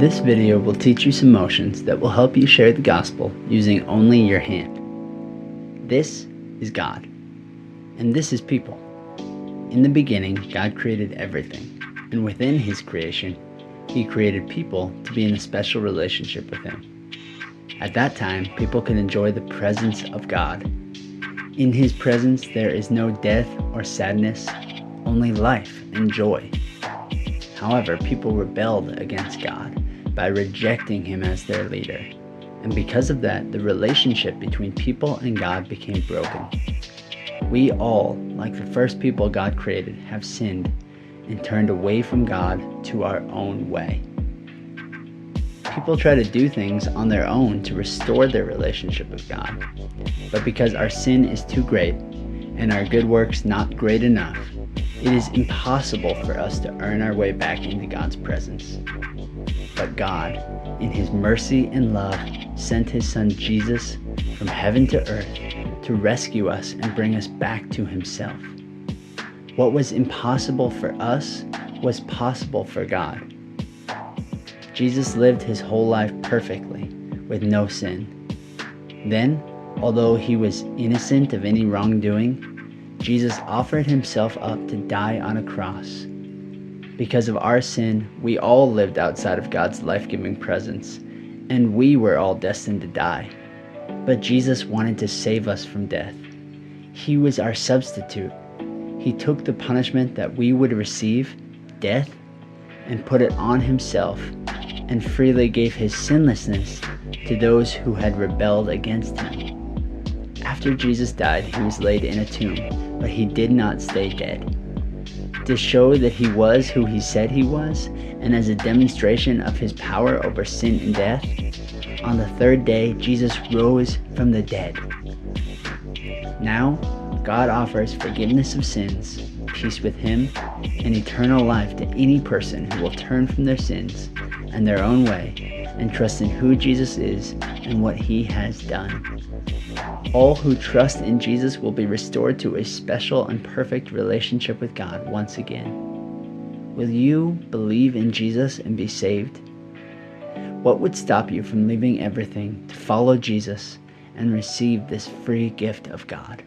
This video will teach you some motions that will help you share the gospel using only your hand. This is God, and this is people. In the beginning, God created everything, and within His creation, He created people to be in a special relationship with Him. At that time, people could enjoy the presence of God. In His presence, there is no death or sadness, only life and joy. However, people rebelled against God by rejecting Him as their leader. And because of that, the relationship between people and God became broken. We all, like the first people God created, have sinned and turned away from God to our own way. People try to do things on their own to restore their relationship with God. But because our sin is too great and our good works not great enough, it is impossible for us to earn our way back into God's presence. But God, in His mercy and love, sent His Son Jesus from heaven to earth to rescue us and bring us back to Himself. What was impossible for us was possible for God. Jesus lived His whole life perfectly, with no sin. Then, although He was innocent of any wrongdoing, Jesus offered Himself up to die on a cross. Because of our sin, we all lived outside of God's life-giving presence, and we were all destined to die. But Jesus wanted to save us from death. He was our substitute. He took the punishment that we would receive, death, and put it on Himself, and freely gave His sinlessness to those who had rebelled against Him. After Jesus died, He was laid in a tomb, but He did not stay dead. To show that He was who He said He was, and as a demonstration of His power over sin and death, on the third day, Jesus rose from the dead. Now, God offers forgiveness of sins, peace with Him, and eternal life to any person who will turn from their sins and their own way and trust in who Jesus is and what He has done. All who trust in Jesus will be restored to a special and perfect relationship with God once again. Will you believe in Jesus and be saved? What would stop you from leaving everything to follow Jesus and receive this free gift of God?